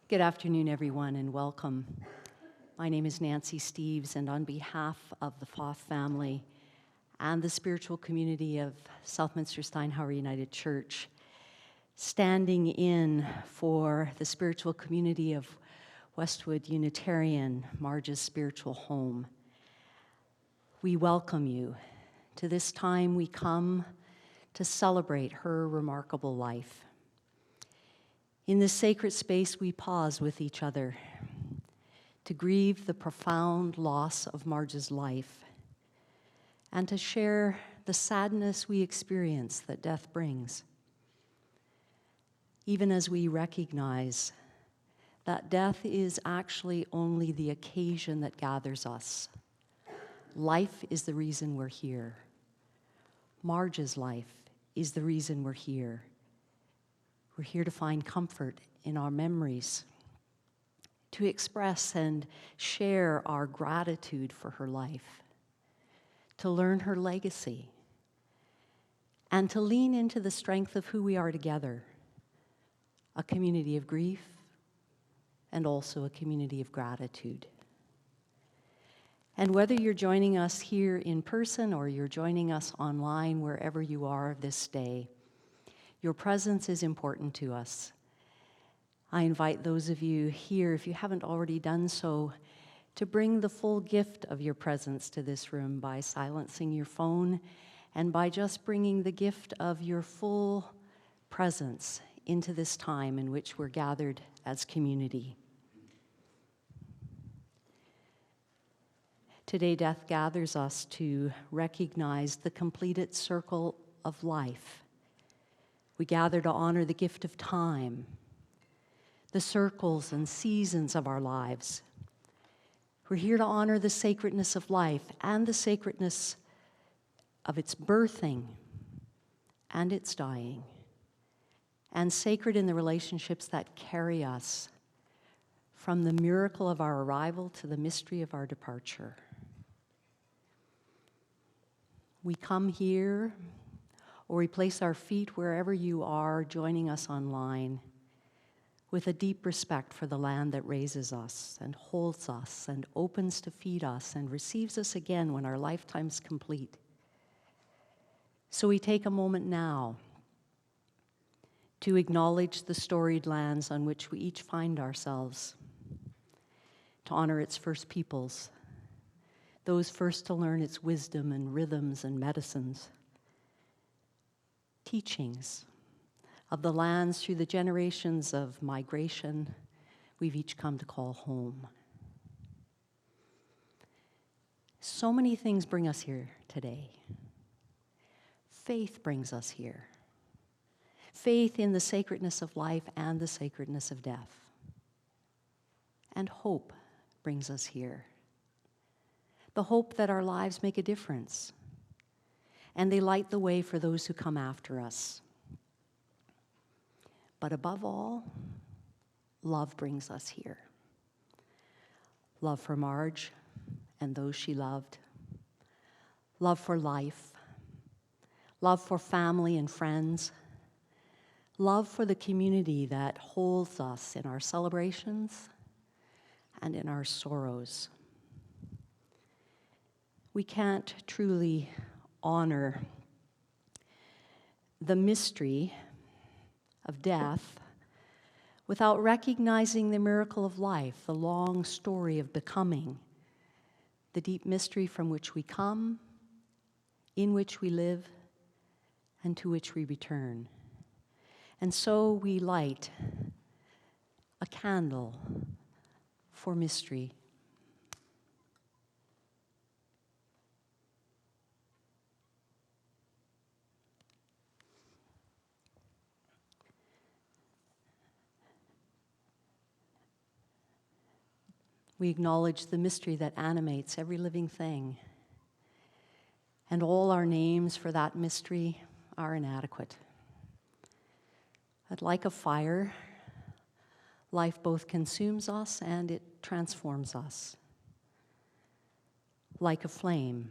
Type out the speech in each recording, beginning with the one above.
Good afternoon, everyone, and welcome. My name is Nancy Steeves, and on behalf of the Foth family and the spiritual community of Southminster Steinhauer United Church, standing in for the spiritual community of Westwood Unitarian, Marj's spiritual home, we welcome you to this time we come to celebrate her remarkable life. In this sacred space, we pause with each other to grieve the profound loss of Marj's life and to share the sadness we experience that death brings. Even as we recognize that death is actually only the occasion that gathers us. Life is the reason we're here. Marj's life is the reason we're here. We're here to find comfort in our memories, to express and share our gratitude for her life, to learn her legacy, and to lean into the strength of who we are together, a community of grief and also a community of gratitude. And whether you're joining us here in person or you're joining us online, wherever you are this day, your presence is important to us. I invite those of you here, if you haven't already done so, to bring the full gift of your presence to this room by silencing your phone and by just bringing the gift of your full presence into this time in which we're gathered as community. Today, death gathers us to recognize the completed circle of life. We gather to honor the gift of time, the circles and seasons of our lives. We're here to honor the sacredness of life and the sacredness of its birthing and its dying, and sacred in the relationships that carry us from the miracle of our arrival to the mystery of our departure. We come here, or we place our feet wherever you are joining us online, with a deep respect for the land that raises us and holds us and opens to feed us and receives us again when our lifetime's complete. So we take a moment now to acknowledge the storied lands on which we each find ourselves, to honor its first peoples, those first to learn its wisdom and rhythms and medicines, teachings of the lands through the generations of migration we've each come to call home. So many things bring us here today. Faith brings us here. Faith in the sacredness of life and the sacredness of death. And hope brings us here. The hope that our lives make a difference and they light the way for those who come after us. But above all, love brings us here. Love for Marj and those she loved. Love for life. Love for family and friends. Love for the community that holds us in our celebrations and in our sorrows. We can't truly honor the mystery of death without recognizing the miracle of life, the long story of becoming, the deep mystery from which we come, in which we live, and to which we return. And so we light a candle for mystery. We acknowledge the mystery that animates every living thing. And all our names for that mystery are inadequate. But like a fire, life both consumes us and it transforms us. Like a flame,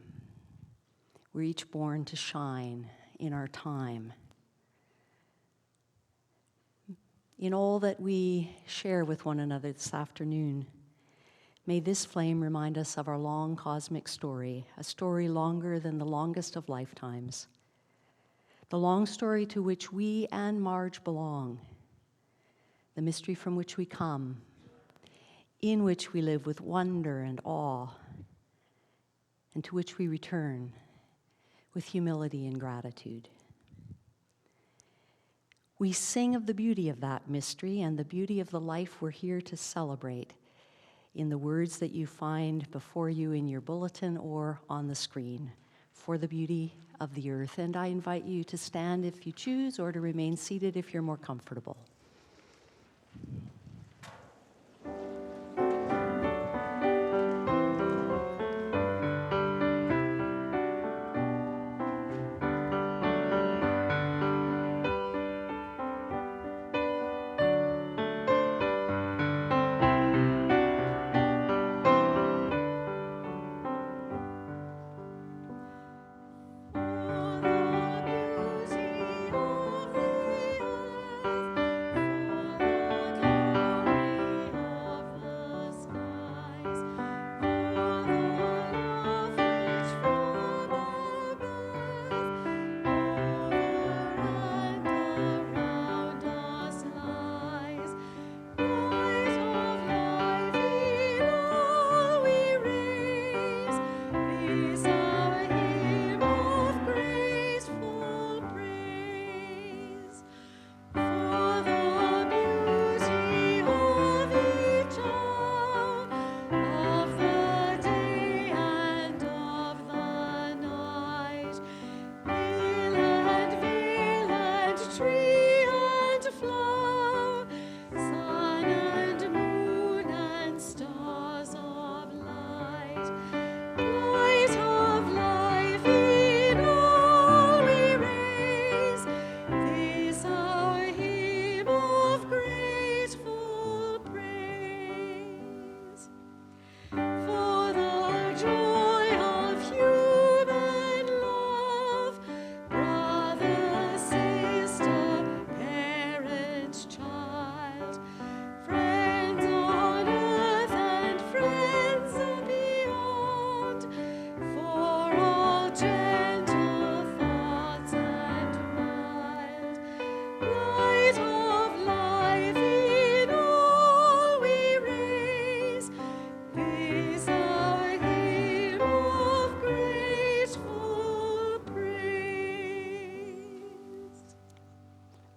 we're each born to shine in our time. In all that we share with one another this afternoon, may this flame remind us of our long cosmic story, a story longer than the longest of lifetimes, the long story to which we and Marj belong, the mystery from which we come, in which we live with wonder and awe, and to which we return with humility and gratitude. We sing of the beauty of that mystery and the beauty of the life we're here to celebrate in the words that you find before you in your bulletin or on the screen, for the beauty of the earth. And I invite you to stand if you choose or to remain seated if you're more comfortable.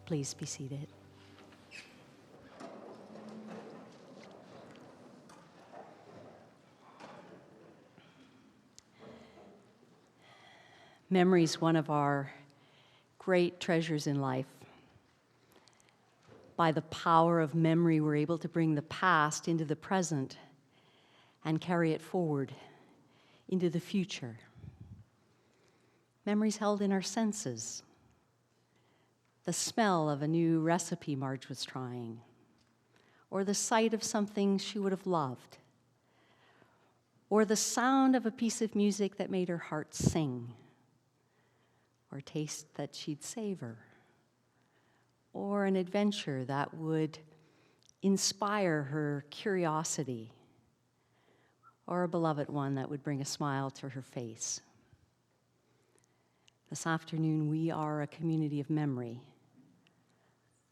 Please be seated. Memory is one of our great treasures in life. By the power of memory, we're able to bring the past into the present and carry it forward into the future. Memory's held in our senses. The smell of a new recipe Marj was trying, or the sight of something she would have loved, or the sound of a piece of music that made her heart sing, or a taste that she'd savor, or an adventure that would inspire her curiosity, or a beloved one that would bring a smile to her face. This afternoon, we are a community of memory,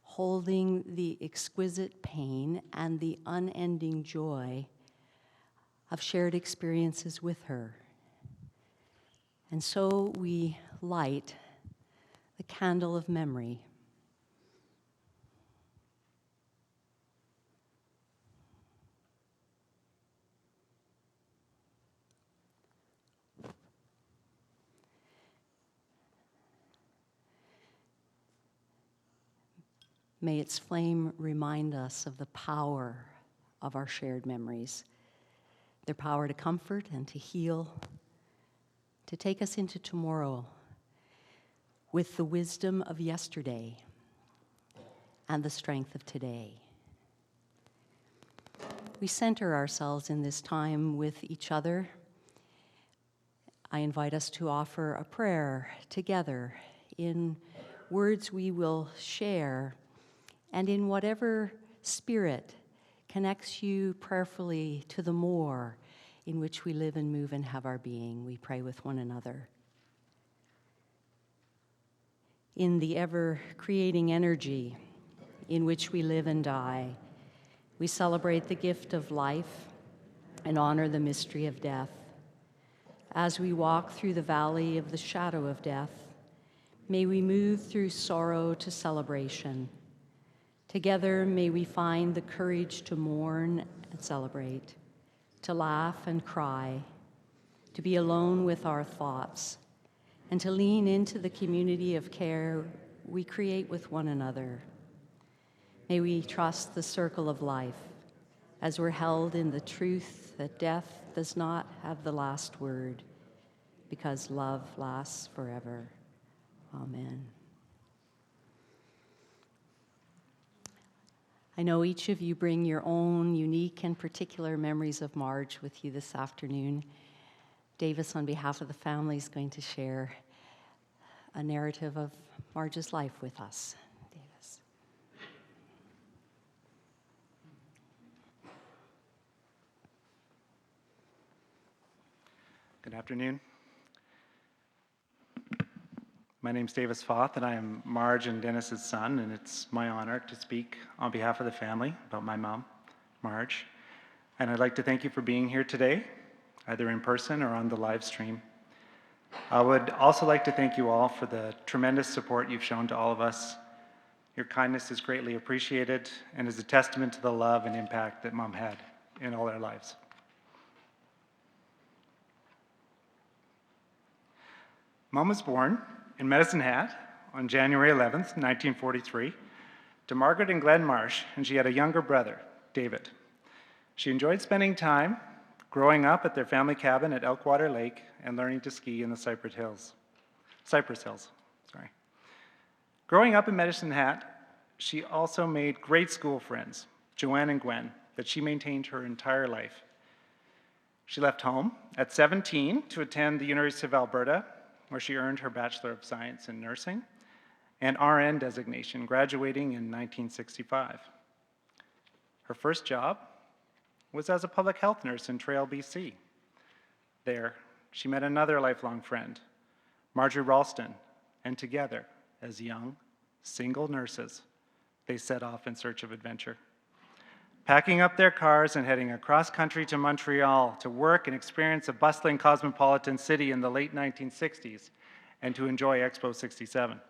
holding the exquisite pain and the unending joy of shared experiences with her. And so we light the candle of memory. May its flame remind us of the power of our shared memories, their power to comfort and to heal, to take us into tomorrow with the wisdom of yesterday and the strength of today. We center ourselves in this time with each other. I invite us to offer a prayer together in words we will share and in whatever spirit connects you prayerfully to the more in which we live and move and have our being, we pray with one another. In the ever-creating energy in which we live and die, we celebrate the gift of life and honor the mystery of death. As we walk through the valley of the shadow of death, may we move through sorrow to celebration. Together, may we find the courage to mourn and celebrate, to laugh and cry, to be alone with our thoughts, and to lean into the community of care we create with one another. May we trust the circle of life as we're held in the truth that death does not have the last word, because love lasts forever. Amen. I know each of you bring your own unique and particular memories of Marj with you this afternoon. Davis, on behalf of the family, is going to share a narrative of Marj's life with us. Davis. Good afternoon. My name's Davis Foth, and I am Marj and Dennis's son, and it's my honor to speak on behalf of the family about my mom, Marj. And I'd like to thank you for being here today, either in person or on the live stream. I would also like to thank you all for the tremendous support you've shown to all of us. Your kindness is greatly appreciated and is a testament to the love and impact that Mom had in all our lives. Mom was born in Medicine Hat on January 11th, 1943, to Margaret and Glenn Marsh, and she had a younger brother, David. She enjoyed spending time growing up at their family cabin at Elkwater Lake and learning to ski in the Cypress Hills. Growing up in Medicine Hat, she also made great school friends, Joanne and Gwen, that she maintained her entire life. She left home at 17 to attend the University of Alberta, where she earned her Bachelor of Science in Nursing and RN designation, graduating in 1965. Her first job was as a public health nurse in Trail, BC. There, she met another lifelong friend, Marjorie Ralston, and together, as young, single nurses, they set off in search of adventure. Packing up their cars and heading across country to Montreal to work and experience a bustling cosmopolitan city in the late 1960s and to enjoy Expo 67.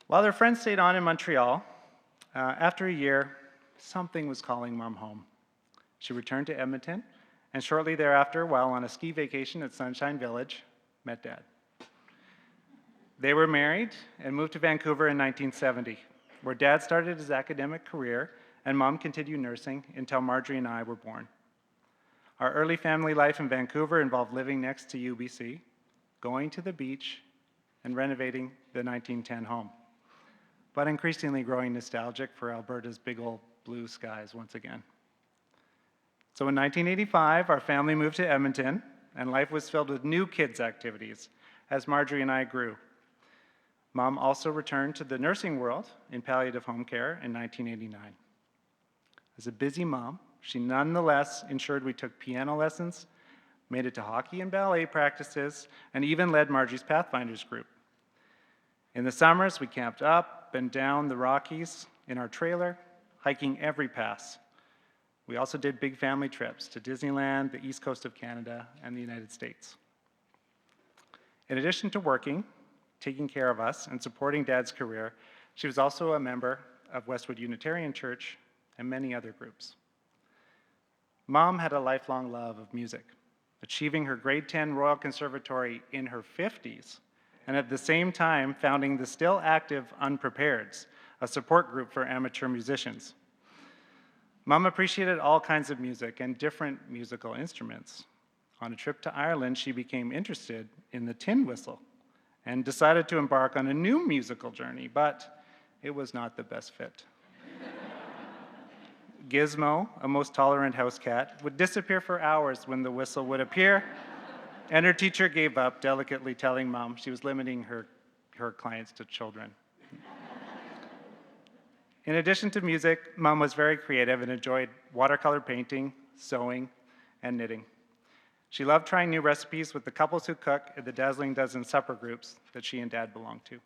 While their friends stayed on in Montreal, after a year, something was calling Mom home. She returned to Edmonton, and shortly thereafter, while on a ski vacation at Sunshine Village, met Dad. They were married and moved to Vancouver in 1970, where Dad started his academic career and Mom continued nursing until Marjorie and I were born. Our early family life in Vancouver involved living next to UBC, going to the beach, and renovating the 1910 home, but increasingly growing nostalgic for Alberta's big old blue skies once again. So in 1985, our family moved to Edmonton, and life was filled with new kids' activities as Marjorie and I grew. Mom also returned to the nursing world in palliative home care in 1989. As a busy mom, she nonetheless ensured we took piano lessons, made it to hockey and ballet practices, and even led Marjie's Pathfinders group. In the summers, we camped up and down the Rockies in our trailer, hiking every pass. We also did big family trips to Disneyland, the east coast of Canada, and the United States. In addition to working, taking care of us, and supporting Dad's career, she was also a member of Westwood Unitarian Church and many other groups. Mom had a lifelong love of music, achieving her grade 10 Royal Conservatory in her 50s, and at the same time founding the still active Unprepareds, a support group for amateur musicians. Mom appreciated all kinds of music and different musical instruments. On a trip to Ireland, she became interested in the tin whistle and decided to embark on a new musical journey, but it was not the best fit. Gizmo, a most tolerant house cat, would disappear for hours when the whistle would appear, and her teacher gave up, delicately telling Mom she was limiting her clients to children. In addition to music, Mom was very creative and enjoyed watercolor painting, sewing, and knitting. She loved trying new recipes with the couples who cook at the dazzling dozen supper groups that she and Dad belonged to.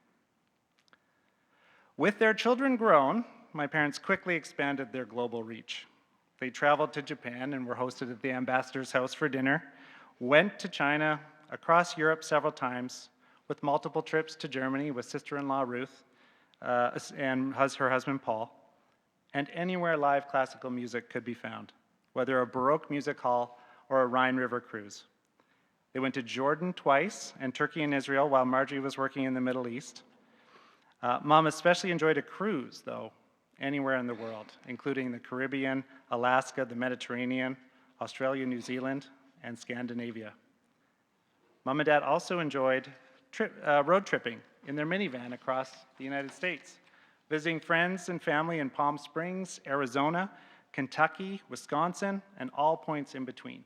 With their children grown, my parents quickly expanded their global reach. They traveled to Japan and were hosted at the ambassador's house for dinner, went to China, across Europe several times, with multiple trips to Germany with sister-in-law Ruth and her husband Paul, and anywhere live classical music could be found, whether a Baroque music hall or a Rhine River cruise. They went to Jordan twice and Turkey and Israel while Marjorie was working in the Middle East. Mom especially enjoyed a cruise, though, anywhere in the world, including the Caribbean, Alaska, the Mediterranean, Australia, New Zealand, and Scandinavia. Mom and Dad also enjoyed road tripping in their minivan across the United States, visiting friends and family in Palm Springs, Arizona, Kentucky, Wisconsin, and all points in between.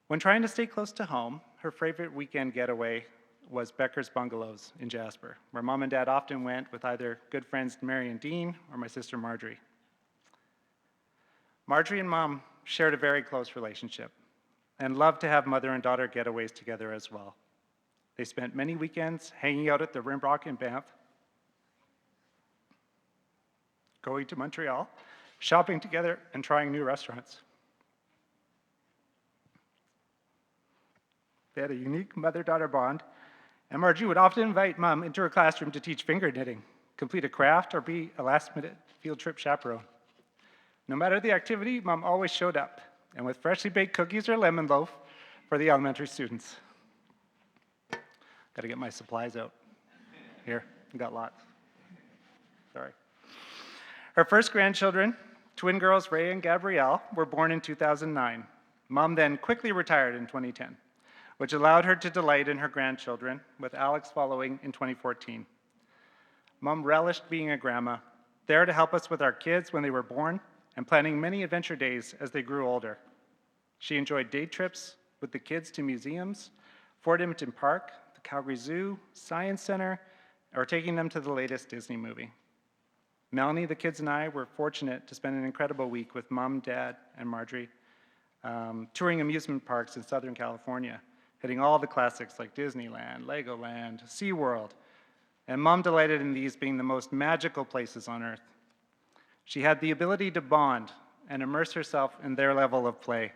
When trying to stay close to home, her favorite weekend getaway was Becker's Bungalows in Jasper, where Mom and Dad often went with either good friends Mary and Dean or my sister Marjorie. Marjorie and Mom shared a very close relationship and loved to have mother and daughter getaways together as well. They spent many weekends hanging out at the Rimrock in Banff, going to Montreal, shopping together, and trying new restaurants. They had a unique mother-daughter bond, and Margie would often invite Mom into her classroom to teach finger knitting, complete a craft, or be a last-minute field trip chaperone. No matter the activity, Mom always showed up, and with freshly baked cookies or lemon loaf for the elementary students. Got to get my supplies out. Here, got lots. Sorry. Her first grandchildren, twin girls Ray and Gabrielle, were born in 2009. Mom then quickly retired in 2010, which allowed her to delight in her grandchildren, with Alex following in 2014. Mom relished being a grandma, there to help us with our kids when they were born, and planning many adventure days as they grew older. She enjoyed day trips with the kids to museums, Fort Edmonton Park, the Calgary Zoo, Science Center, or taking them to the latest Disney movie. Melanie, the kids, and I were fortunate to spend an incredible week with Mom, Dad, and Marjorie, touring amusement parks in Southern California, hitting all the classics like Disneyland, Legoland, SeaWorld, and Mom delighted in these being the most magical places on Earth. She had the ability to bond and immerse herself in their level of play,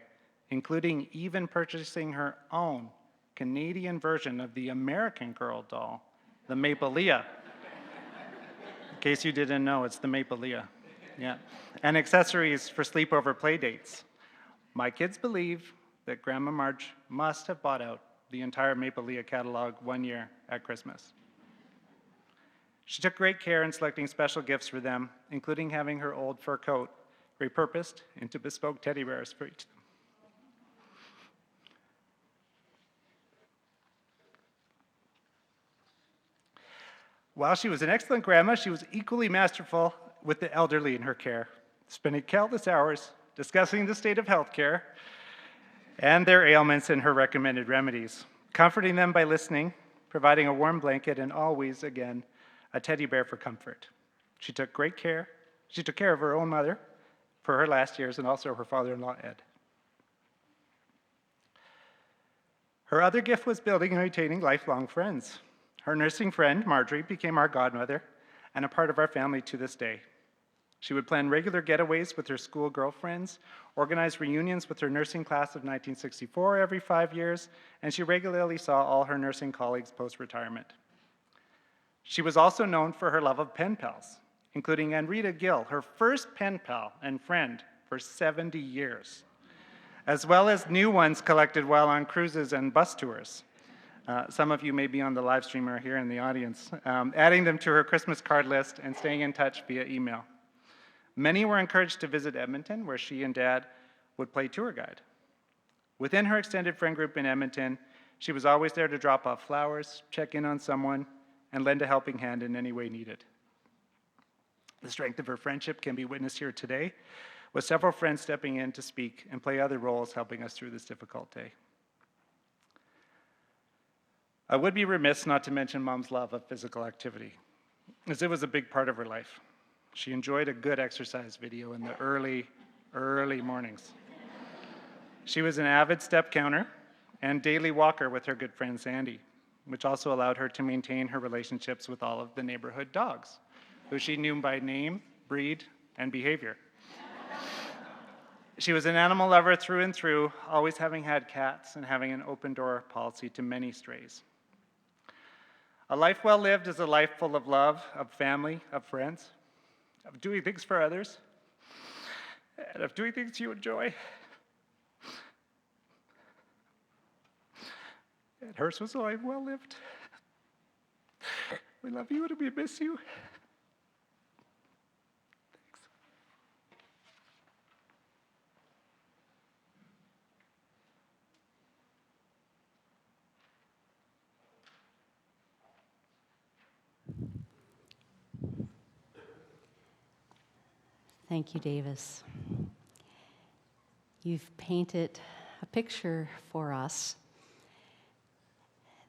including even purchasing her own Canadian version of the American Girl doll, the Maple Leah. In case you didn't know, it's the Maple Leah. Yeah. And accessories for sleepover play dates. My kids believe that Grandma Marj must have bought out the entire Maple Leah catalog one year at Christmas. She took great care in selecting special gifts for them, including having her old fur coat repurposed into bespoke teddy bears for each of them. While she was an excellent grandma, she was equally masterful with the elderly in her care, spending countless hours discussing the state of healthcare and their ailments and her recommended remedies, comforting them by listening, providing a warm blanket, and always, again, a teddy bear for comfort. She took great care. She took care of her own mother for her last years and also her father-in-law, Ed. Her other gift was building and maintaining lifelong friends. Her nursing friend, Marjorie, became our godmother and a part of our family to this day. She would plan regular getaways with her school girlfriends, organize reunions with her nursing class of 1964 every 5 years, and she regularly saw all her nursing colleagues post-retirement. She was also known for her love of pen pals, including Anrita Gill, her first pen pal and friend for 70 years, as well as new ones collected while on cruises and bus tours. Some of you may be on the live stream or here in the audience, adding them to her Christmas card list and staying in touch via email. Many were encouraged to visit Edmonton, where she and Dad would play tour guide. Within her extended friend group in Edmonton, she was always there to drop off flowers, check in on someone, and lend a helping hand in any way needed. The strength of her friendship can be witnessed here today, with several friends stepping in to speak and play other roles helping us through this difficult day. I would be remiss not to mention Mom's love of physical activity. as it was a big part of her life. She enjoyed a good exercise video in the early mornings. She was an avid step counter and daily walker with her good friend Sandy, which also allowed her to maintain her relationships with all of the neighborhood dogs, who she knew by name, breed, and behavior. She was an animal lover through and through, always having had cats and having an open door policy to many strays. A life well lived is a life full of love, of family, of friends, of doing things for others, and of doing things you enjoy. And hers was a life well lived. We love you and we miss you. Thanks. Thank you, Davis. You've painted a picture for us.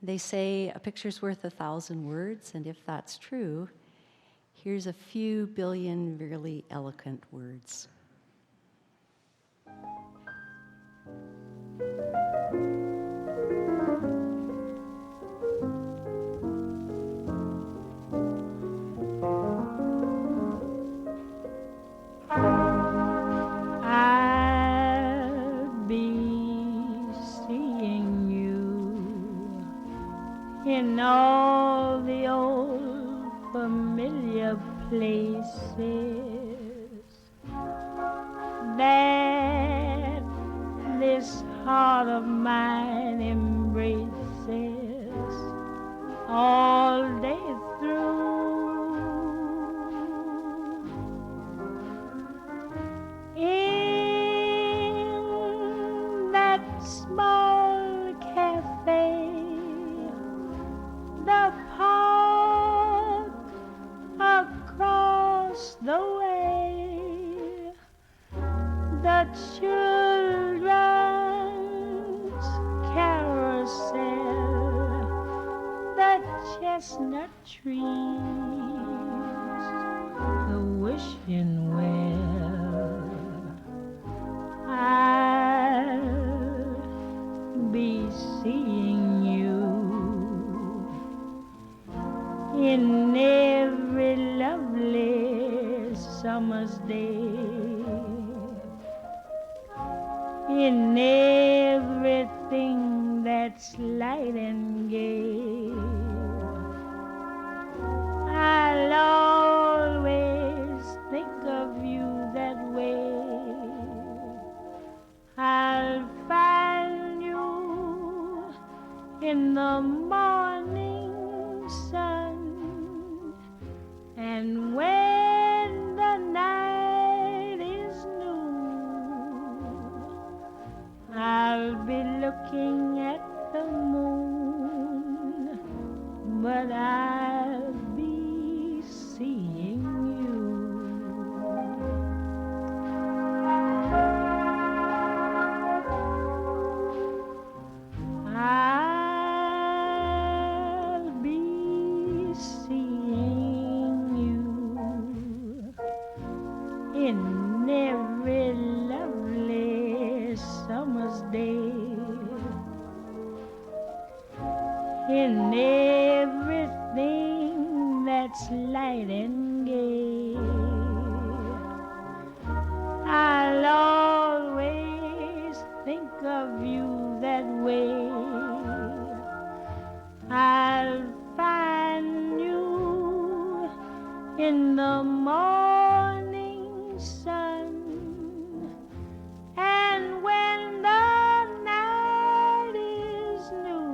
They say a picture's worth 1,000 words, and if that's true, here's a few billion really eloquent words. In all the old familiar places that this heart of mine embraces all day through. In that small cafe, the park across the way, the children's carousel, the chestnut trees, the wishing well. I'll be seeing you in every lovely summer's day, in everything that's light and gay. I'll always think of you that way. I'll find you in the morning sun, and when the night is new, I'll be looking at the moon, but I'll be seeing you. I'll be seeing you in every lovely summer's day, in everything that's light and gay. I'll always think of you that way. I'll find you in the morning sun, and when the night is new.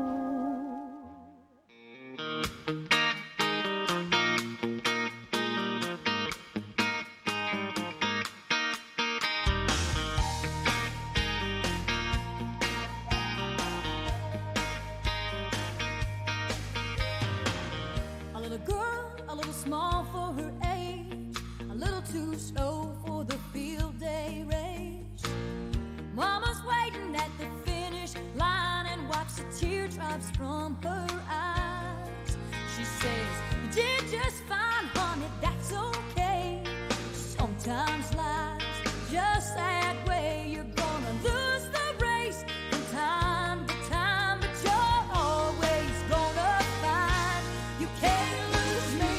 just that way. You're gonna lose the race from time to time, but you're always gonna find you can't lose me.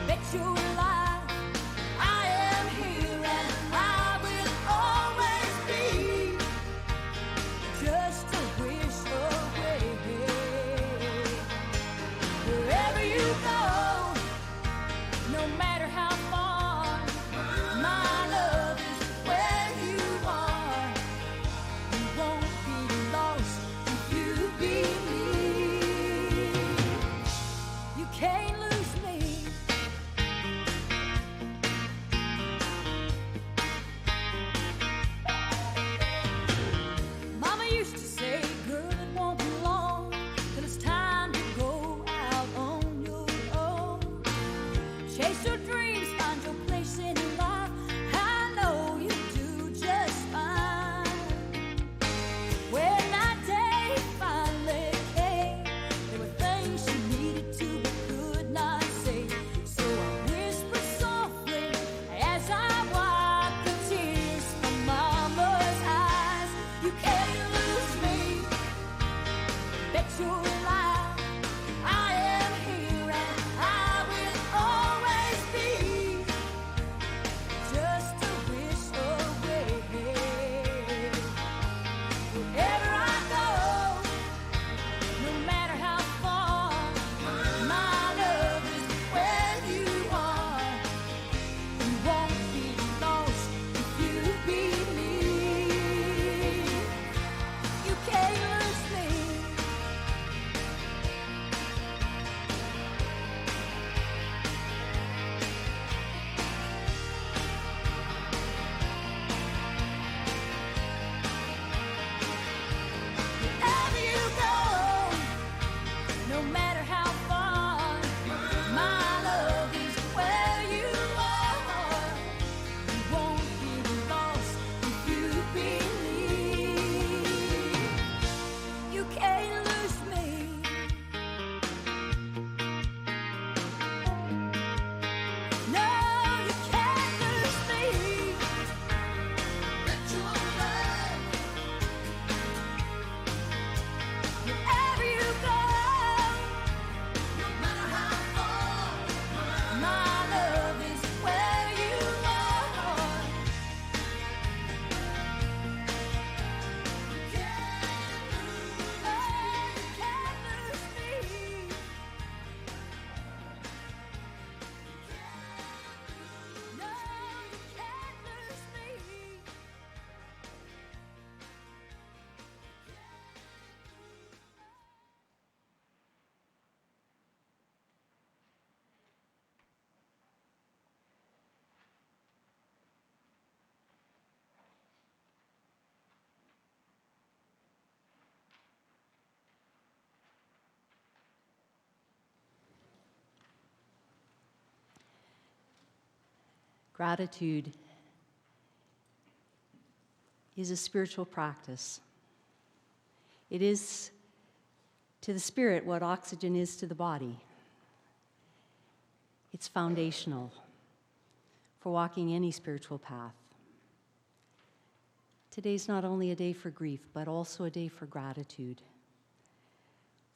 Bet you're alive. I am here and I will always be just a wish away. Wherever you go, no matter how far, my love is where you are. You won't be lost if you be me. You can't lose me. Mama used to say, girl, it won't be long till it's time to go out on your own. Chase your dreams, find your place in life. I know you do just fine. When that day finally came, there were things you needed to but could not say. So I whispered softly as I wiped the tears from Mama's eyes. You can't lose me. Bet you're alive. I am here and I will always be just a wish away. Wherever I go, no matter how far, my love is where you are. You won't be lost if you be me. You can't lose me. Wherever you go, no matter how far, my love is where you are. You won't be lost if you be me. You can't lose me. No, you can't lose me. Bet you're alive. Wherever you go, no matter how far, my love is where you are. You can't lose me. No, you can't lose me. Gratitude is a spiritual practice. It is to the spirit what oxygen is to the body. It's foundational for walking any spiritual path. Today's not only a day for grief, but also a day for gratitude.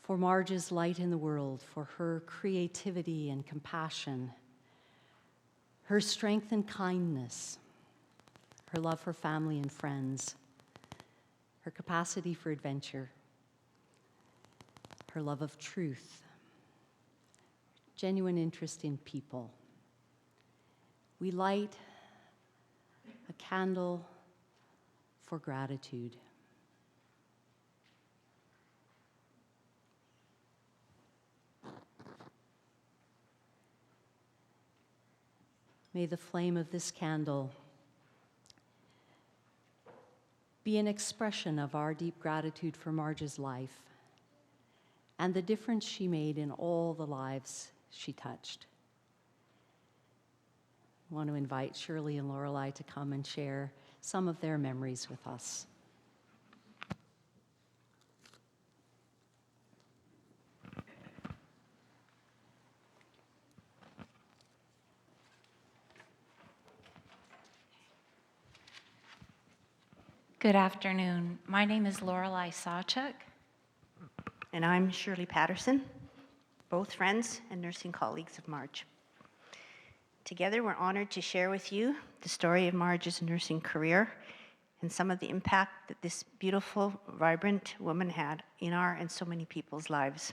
For Marj's light in the world, for her creativity and compassion, her strength and kindness, her love for family and friends, her capacity for adventure, her love of truth, genuine interest in people. We light a candle for gratitude. May the flame of this candle be an expression of our deep gratitude for Marj's life and the difference she made in all the lives she touched. I want to invite Shirley and Lorelei to come and share some of their memories with us. Good afternoon. My name is Lorelei Sawchuk. And I'm Shirley Patterson, both friends and nursing colleagues of Marj. Together, we're honored to share with you the story of Marj's nursing career and some of the impact that this beautiful, vibrant woman had in our and so many people's lives.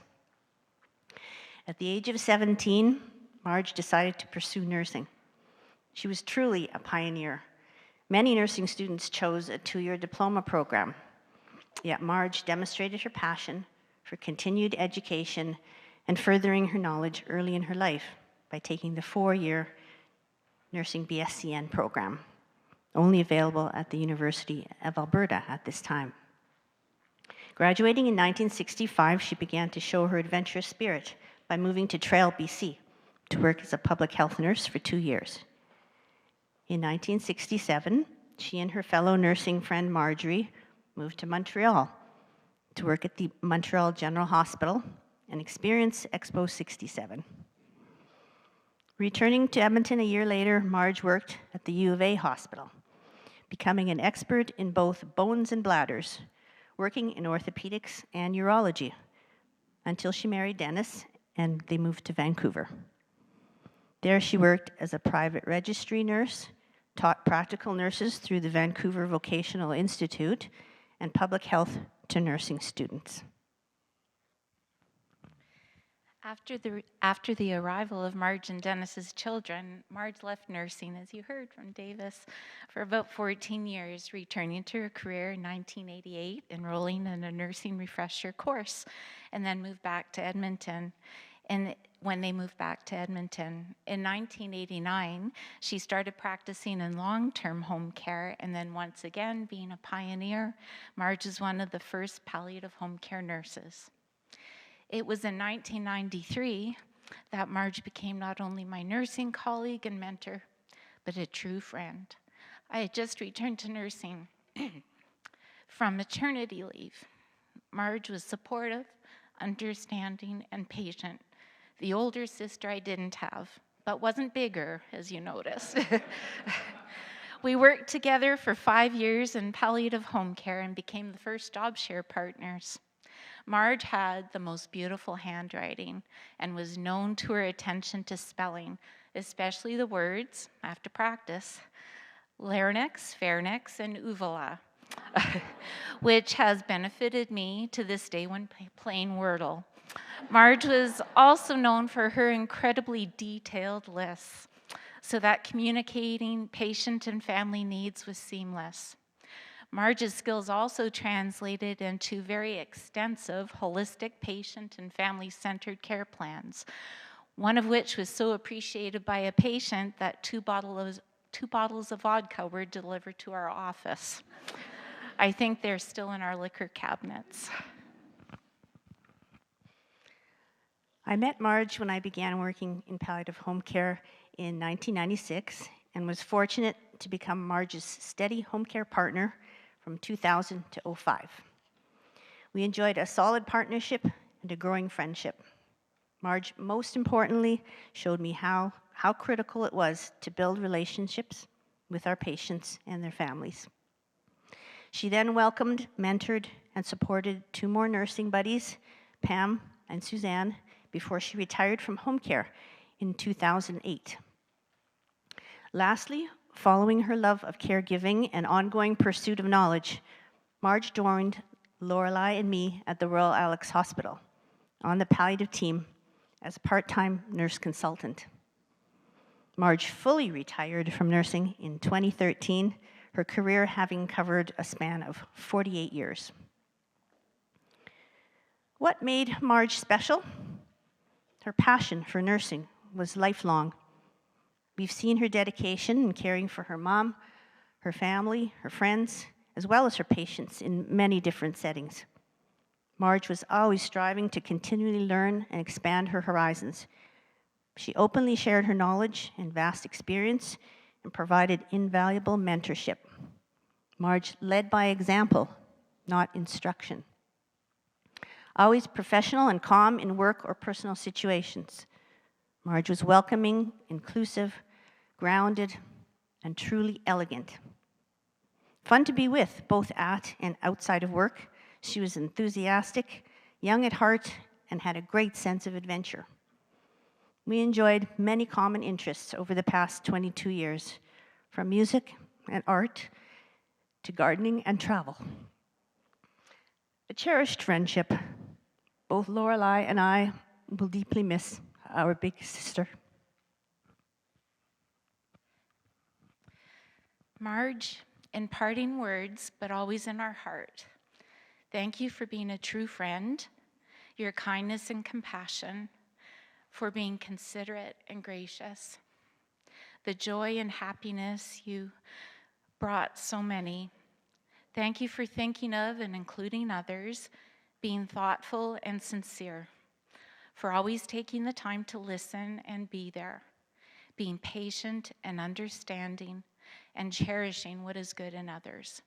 At the age of 17, Marj decided to pursue nursing. She was truly a pioneer. Many nursing students chose a 2-year diploma program, yet Marj demonstrated her passion for continued education and furthering her knowledge early in her life by taking the 4-year nursing BSCN program, only available at the University of Alberta at this time. Graduating in 1965, she began to show her adventurous spirit by moving to Trail, BC, to work as a public health nurse for 2 years. In 1967, she and her fellow nursing friend Marjorie moved to Montreal to work at the Montreal General Hospital and experience Expo 67. Returning to Edmonton a year later, Marj worked at the U of A hospital, becoming an expert in both bones and bladders, working in orthopedics and urology, until she married Dennis and they moved to Vancouver. There she worked as a private registry nurse, taught practical nurses through the Vancouver Vocational Institute, and public health to nursing students. After the arrival of Marj and Dennis's children, Marj left nursing, as you heard from Davis, for about 14 years, returning to her career in 1988, enrolling in a nursing refresher course, and then moved back to Edmonton. And when they moved back to Edmonton, in 1989, she started practicing in long-term home care, and then once again, being a pioneer, Marj is one of the first palliative home care nurses. It was in 1993 that Marj became not only my nursing colleague and mentor, but a true friend. I had just returned to nursing from maternity leave. Marj was supportive, understanding, and patient. The older sister I didn't have, but wasn't bigger, as you notice. We worked together for 5 years in palliative home care and became the first job share partners. Marj had the most beautiful handwriting and was known to her attention to spelling, especially the words, I have to practice, larynx, pharynx, and uvula, which has benefited me to this day when playing Wordle. Marj was also known for her incredibly detailed lists, so that communicating patient and family needs was seamless. Marj's skills also translated into very extensive holistic patient and family-centered care plans, one of which was so appreciated by a patient that two bottles of vodka were delivered to our office. I think they're still in our liquor cabinets. I met Marj when I began working in palliative home care in 1996 and was fortunate to become Marj's steady home care partner from 2000 to 2005. We enjoyed a solid partnership and a growing friendship. Marj, most importantly, showed me how critical it was to build relationships with our patients and their families. She then welcomed, mentored, and supported 2 more nursing buddies, Pam and Suzanne, before she retired from home care in 2008. Lastly, following her love of caregiving and ongoing pursuit of knowledge, Marj joined Lorelei and me at the Royal Alex Hospital on the palliative team as a part-time nurse consultant. Marj fully retired from nursing in 2013, her career having covered a span of 48 years. What made Marj special? Her passion for nursing was lifelong. We've seen her dedication in caring for her mom, her family, her friends, as well as her patients in many different settings. Marj was always striving to continually learn and expand her horizons. She openly shared her knowledge and vast experience and provided invaluable mentorship. Marj led by example, not instruction. Always professional and calm in work or personal situations. Marj was welcoming, inclusive, grounded, and truly elegant. Fun to be with, both at and outside of work. She was enthusiastic, young at heart, and had a great sense of adventure. We enjoyed many common interests over the past 22 years, from music and art to gardening and travel. A cherished friendship. Both Lorelei and I will deeply miss our big sister. Marj, in parting words, but always in our heart, thank you for being a true friend, your kindness and compassion, for being considerate and gracious. The joy and happiness you brought so many. Thank you for thinking of and including others, being thoughtful and sincere, for always taking the time to listen and be there, being patient and understanding, and cherishing what is good in others.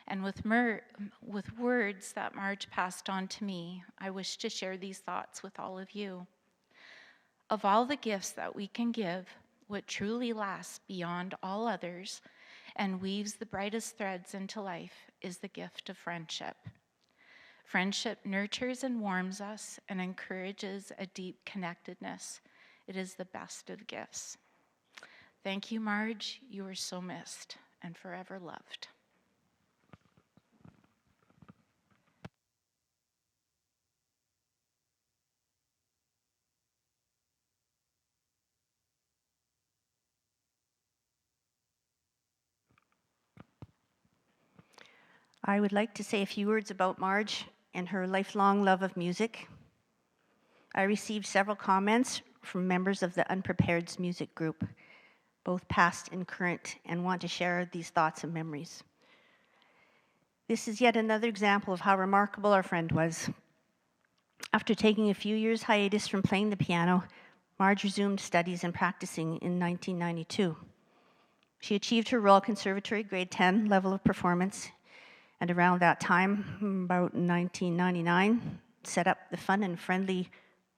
And with words that Marj passed on to me, I wish to share these thoughts with all of you. Of all the gifts that we can give, what truly lasts beyond all others and weaves the brightest threads into life is the gift of friendship. Friendship nurtures and warms us and encourages a deep connectedness. It is the best of gifts. Thank you, Marj. You are so missed and forever loved. I would like to say a few words about Marj and her lifelong love of music. I received several comments from members of the Unprepared's music group, both past and current, and want to share these thoughts and memories. This is yet another example of how remarkable our friend was. After taking a few years hiatus from playing the piano, Marj resumed studies and practicing in 1992. She achieved her Royal Conservatory grade 10 level of performance, and around that time, about 1999, set up the fun and friendly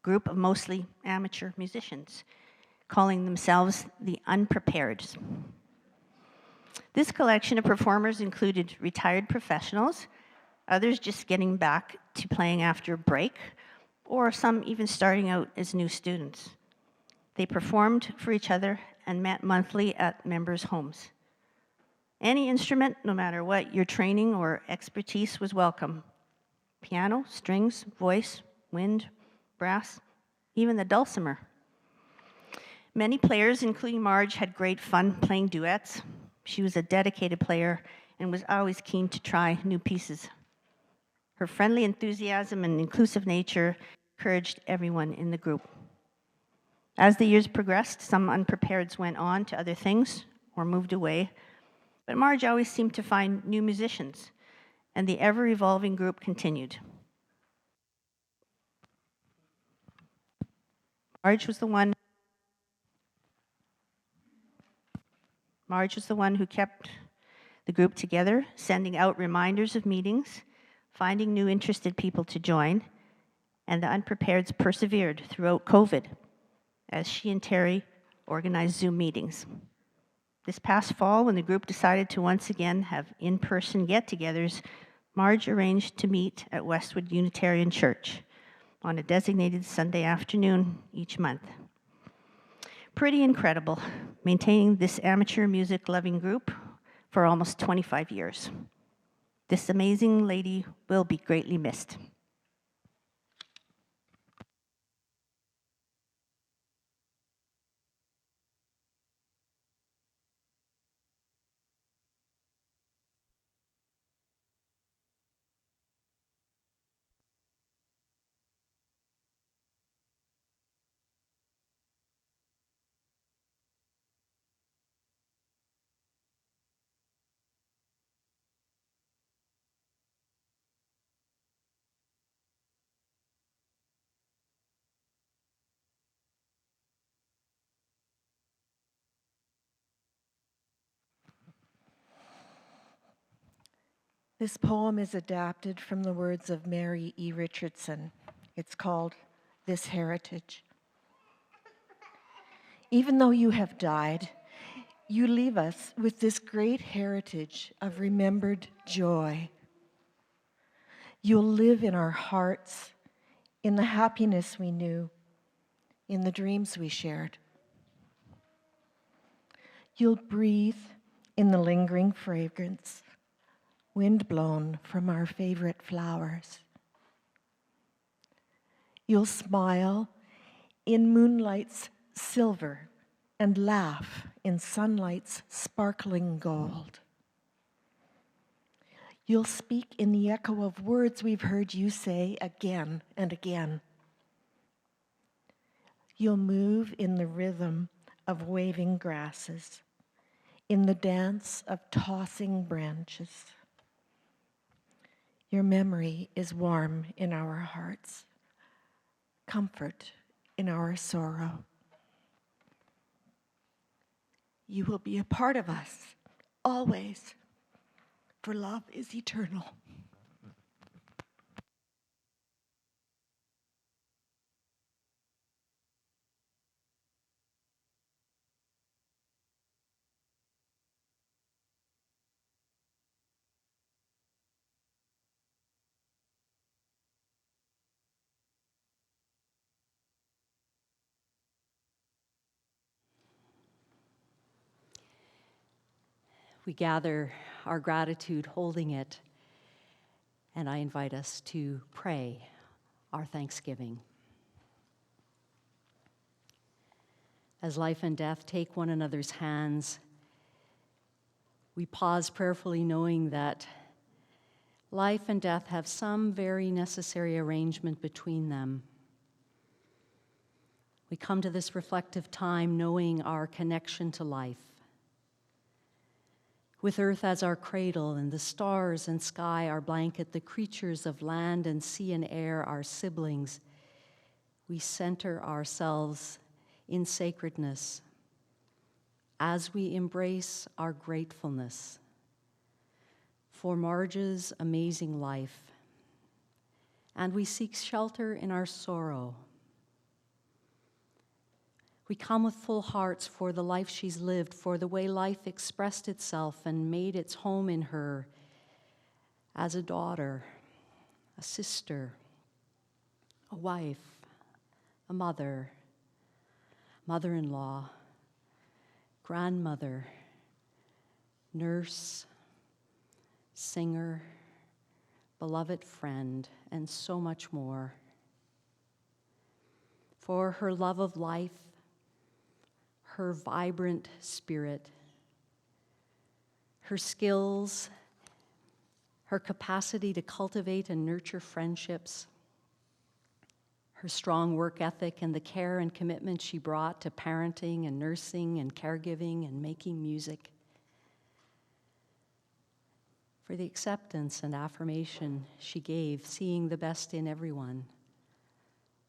group of mostly amateur musicians, calling themselves the Unprepareds. This collection of performers included retired professionals, others just getting back to playing after a break, or some even starting out as new students. They performed for each other and met monthly at members' homes. Any instrument, no matter what your training or expertise, was welcome. Piano, strings, voice, wind, brass, even the dulcimer. Many players, including Marj, had great fun playing duets. She was a dedicated player and was always keen to try new pieces. Her friendly enthusiasm and inclusive nature encouraged everyone in the group. As the years progressed, some unprepareds went on to other things or moved away, but Marj always seemed to find new musicians, and the ever-evolving group continued. Marj was the one who kept the group together, sending out reminders of meetings, finding new interested people to join, and the Unprepareds persevered throughout COVID as she and Terry organized Zoom meetings. This past fall, when the group decided to once again have in-person get-togethers, Marj arranged to meet at Westwood Unitarian Church on a designated Sunday afternoon each month. Pretty incredible, maintaining this amateur music-loving group for almost 25 years. This amazing lady will be greatly missed. This poem is adapted from the words of Mary E. Richardson. It's called This Heritage. Even though you have died, you leave us with this great heritage of remembered joy. You'll live in our hearts, in the happiness we knew, in the dreams we shared. You'll breathe in the lingering fragrance, wind blown from our favorite flowers. You'll smile in moonlight's silver and laugh in sunlight's sparkling gold. You'll speak in the echo of words we've heard you say again and again. You'll move in the rhythm of waving grasses, in the dance of tossing branches. Your memory is warm in our hearts, comfort in our sorrow. You will be a part of us, always, for love is eternal. We gather our gratitude holding it, and I invite us to pray our thanksgiving. As life and death take one another's hands, we pause prayerfully, knowing that life and death have some very necessary arrangement between them. We come to this reflective time knowing our connection to life. With earth as our cradle and the stars and sky our blanket, the creatures of land and sea and air our siblings, we center ourselves in sacredness as we embrace our gratefulness for Marj's amazing life, and we seek shelter in our sorrow. We come with full hearts for the life she's lived, for the way life expressed itself and made its home in her as a daughter, a sister, a wife, a mother, mother-in-law, grandmother, nurse, singer, beloved friend, and so much more. For her love of life, her vibrant spirit, her skills, her capacity to cultivate and nurture friendships, her strong work ethic and the care and commitment she brought to parenting and nursing and caregiving and making music, for the acceptance and affirmation she gave, seeing the best in everyone,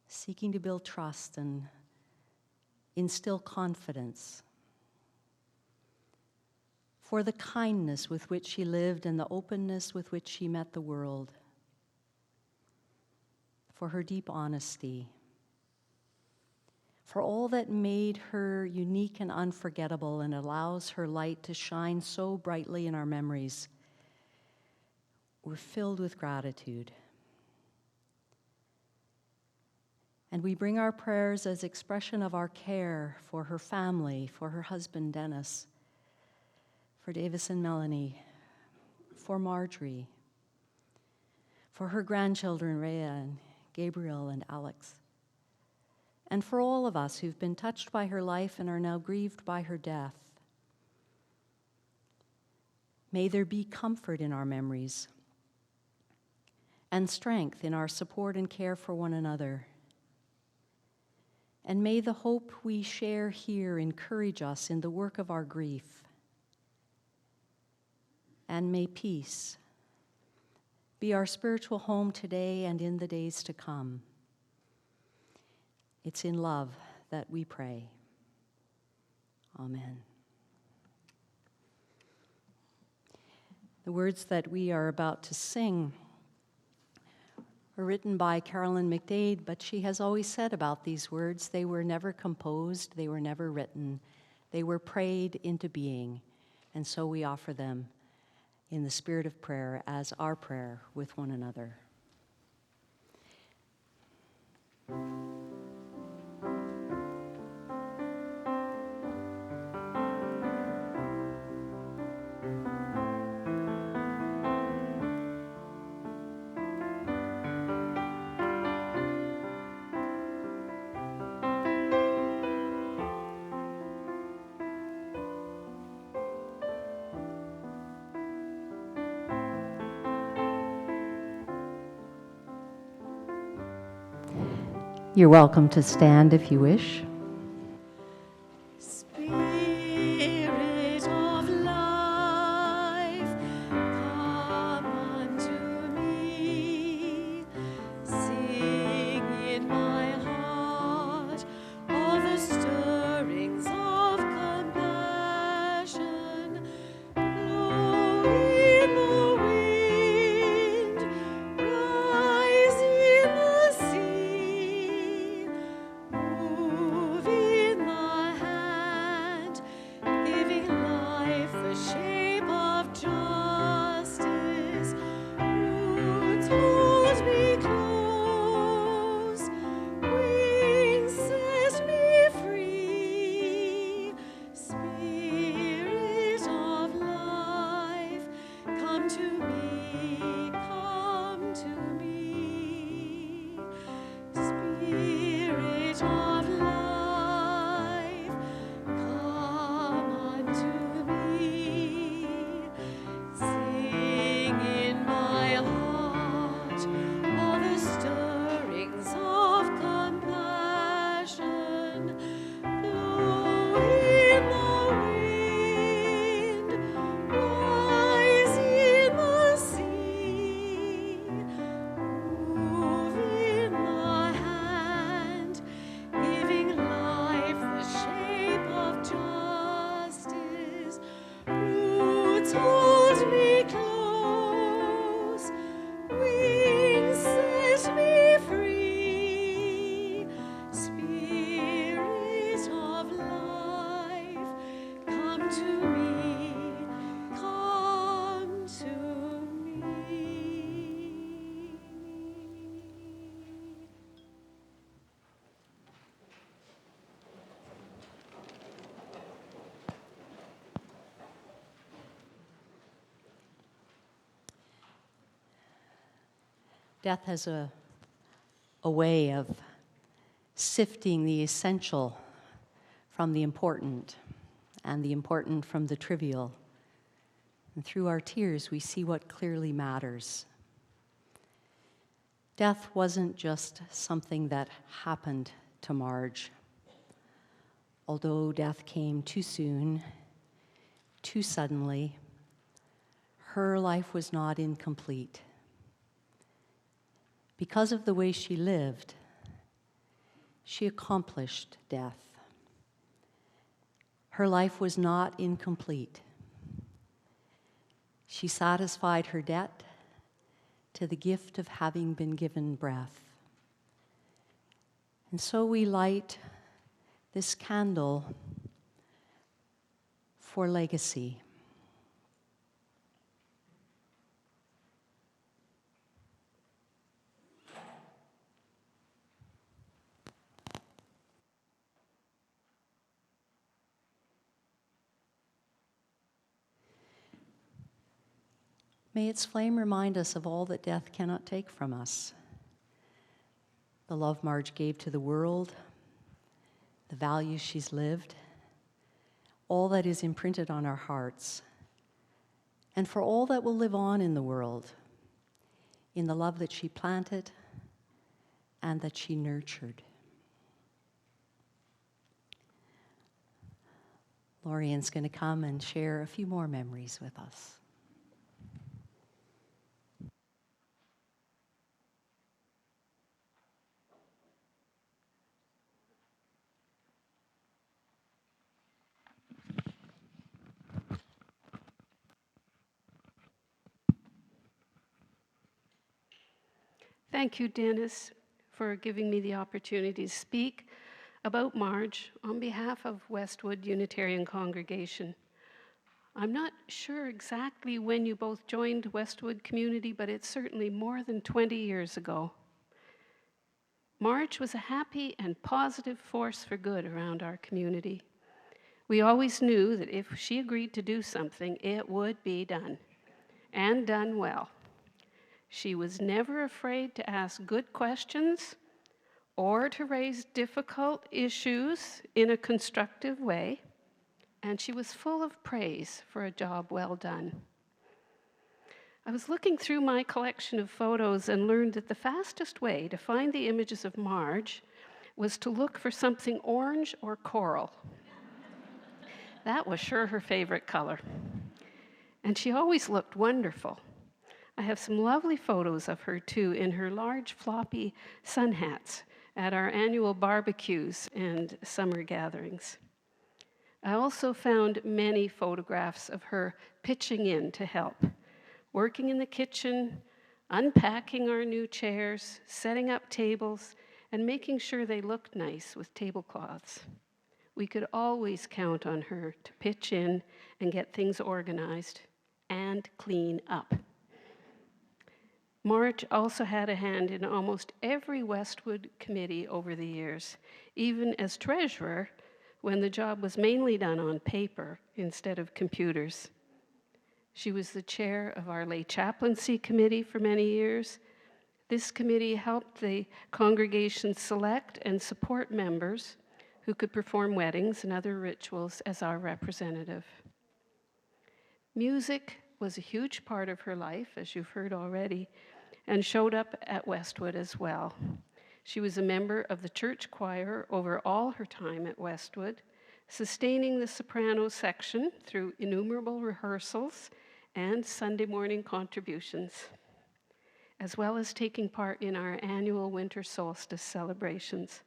seeking to build trust and instill confidence, for the kindness with which she lived and the openness with which she met the world, for her deep honesty, for all that made her unique and unforgettable and allows her light to shine so brightly in our memories. We're filled with gratitude. And we bring our prayers as expression of our care for her family, for her husband, Dennis, for Davis and Melanie, for Marjorie, for her grandchildren, Rhea and Gabriel and Alex, and for all of us who've been touched by her life and are now grieved by her death. May there be comfort in our memories and strength in our support and care for one another. And may the hope we share here encourage us in the work of our grief. And may peace be our spiritual home today and in the days to come. It's in love that we pray. Amen. The words that we are about to sing were written by Carolyn McDade, but she has always said about these words, they were never composed, they were never written, They were prayed into being, and so we offer them in the spirit of prayer as our prayer with one another. You're welcome to stand if you wish. Spirit of life, come unto me. Sing in my heart all the stirrings of compassion. Blow in the wind, rise in the sea. Move in the hand, giving life the shape of justice. Roots hold me close, wings set me free. Spirit of life, come to me, come to me. Spirit of life, come unto me. Sing in my heart all the stirrings of compassion. Blow in the wind, rise in the sea. Move in the hand, giving life the shape of justice. Roots hold me close, wings set me free. Spirit of life, come to me, come to me. Death has a way of sifting the essential from the important and the important from the trivial. And through our tears, we see what clearly matters. Death wasn't just something that happened to Marj. Although death came too soon, too suddenly, her life was not incomplete. Because of the way she lived, she accomplished death. Her life was not incomplete. She satisfied her debt to the gift of having been given breath. And so we light this candle for legacy. May its flame remind us of all that death cannot take from us. The love Marj gave to the world, the values she's lived, all that is imprinted on our hearts, and for all that will live on in the world, in the love that she planted and that she nurtured. Lorian's going to come and share a few more memories with us. Thank you, Dennis, for giving me the opportunity to speak. About Marj, on behalf of Westwood Unitarian Congregation, I'm not sure exactly when you both joined Westwood Community, but it's certainly more than 20 years ago. Marj was a happy and positive force for good around our community. We always knew that if she agreed to do something, it would be done, and done well. She was never afraid to ask good questions or to raise difficult issues in a constructive way, and she was full of praise for a job well done. I was looking through my collection of photos and learned that the fastest way to find the images of Marj was to look for something orange or coral. That was sure her favorite color. And she always looked wonderful. I have some lovely photos of her, too, in her large floppy sun hats at our annual barbecues and summer gatherings. I also found many photographs of her pitching in to help, working in the kitchen, unpacking our new chairs, setting up tables, and making sure they looked nice with tablecloths. We could always count on her to pitch in and get things organized and clean up. Marj also had a hand in almost every Westwood committee over the years, even as treasurer when the job was mainly done on paper instead of computers. She was the chair of our lay chaplaincy committee for many years. This committee helped the congregation select and support members who could perform weddings and other rituals as our representative. Music was a huge part of her life, as you've heard already, and showed up at Westwood as well. She was a member of the church choir over all her time at Westwood, sustaining the soprano section through innumerable rehearsals and Sunday morning contributions, as well as taking part in our annual winter solstice celebrations.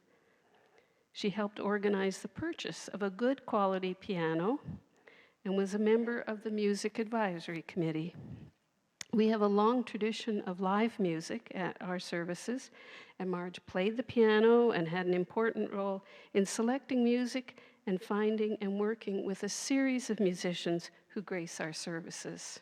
She helped organize the purchase of a good quality piano and was a member of the Music Advisory Committee. We have a long tradition of live music at our services, and Marj played the piano and had an important role in selecting music and finding and working with a series of musicians who grace our services.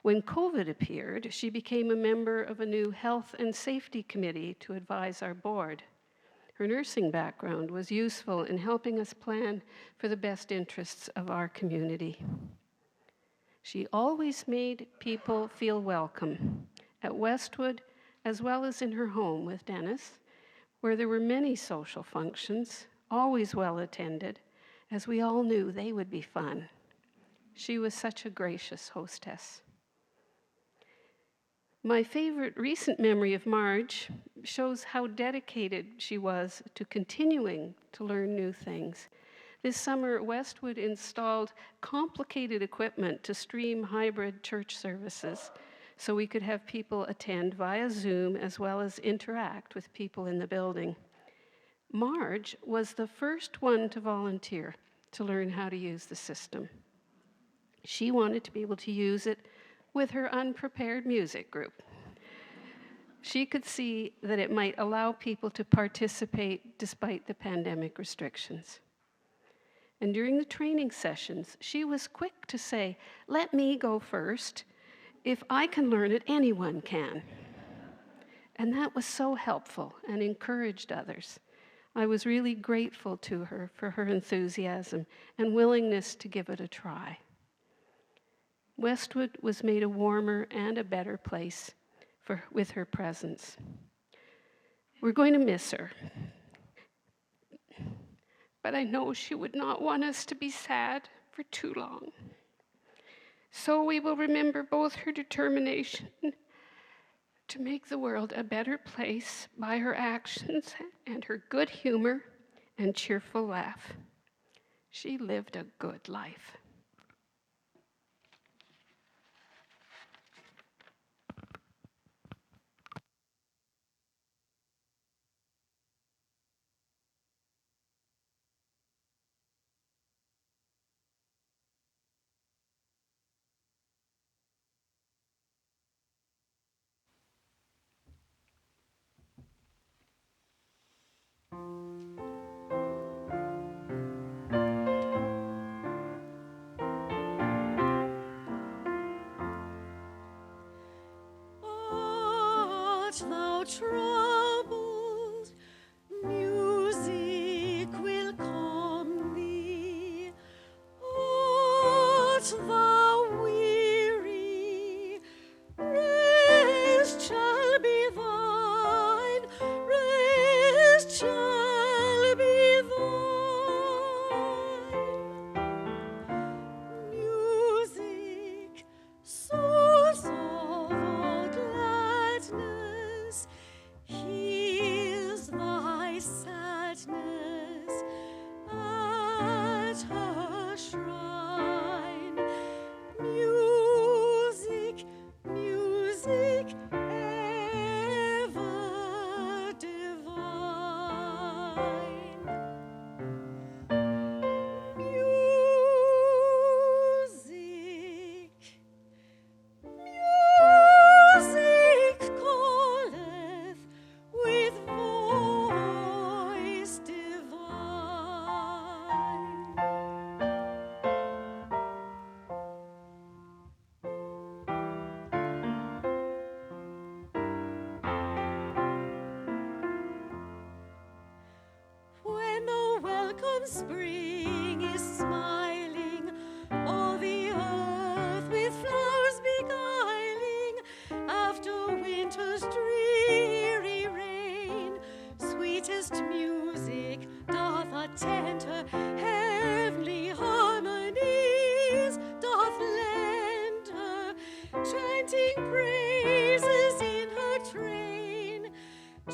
When COVID appeared, she became a member of a new health and safety committee to advise our board. Her nursing background was useful in helping us plan for the best interests of our community. She always made people feel welcome at Westwood as well as in her home with Dennis, where there were many social functions, always well attended, as we all knew they would be fun. She was such a gracious hostess. My favorite recent memory of Marj shows how dedicated she was to continuing to learn new things. This summer, Westwood installed complicated equipment to stream hybrid church services so we could have people attend via Zoom as well as interact with people in the building. Marj was the first one to volunteer to learn how to use the system. She wanted to be able to use it with her unprepared music group. She could see that it might allow people to participate despite the pandemic restrictions. And during the training sessions, she was quick to say, "Let me go first. If I can learn it, anyone can." And that was so helpful and encouraged others. I was really grateful to her for her enthusiasm and willingness to give it a try. Westwood was made a warmer and a better place with her presence. We're going to miss her, but I know she would not want us to be sad for too long. So we will remember both her determination to make the world a better place by her actions and her good humor and cheerful laugh. She lived a good life. troubled, music will calm thee. Art thou weary? Rest shall be thine. Rest shall be thine. Music, source of all gladness, heals thy sadness at her shrine. Music, music ever divine. Music, music calleth with voice divine. When the welcome spring is smiling, all the earth with flowers beguiling, after winter's dreary rain, sweetest music doth attend her, heavenly harmonies doth lend her, chanting praises in her train,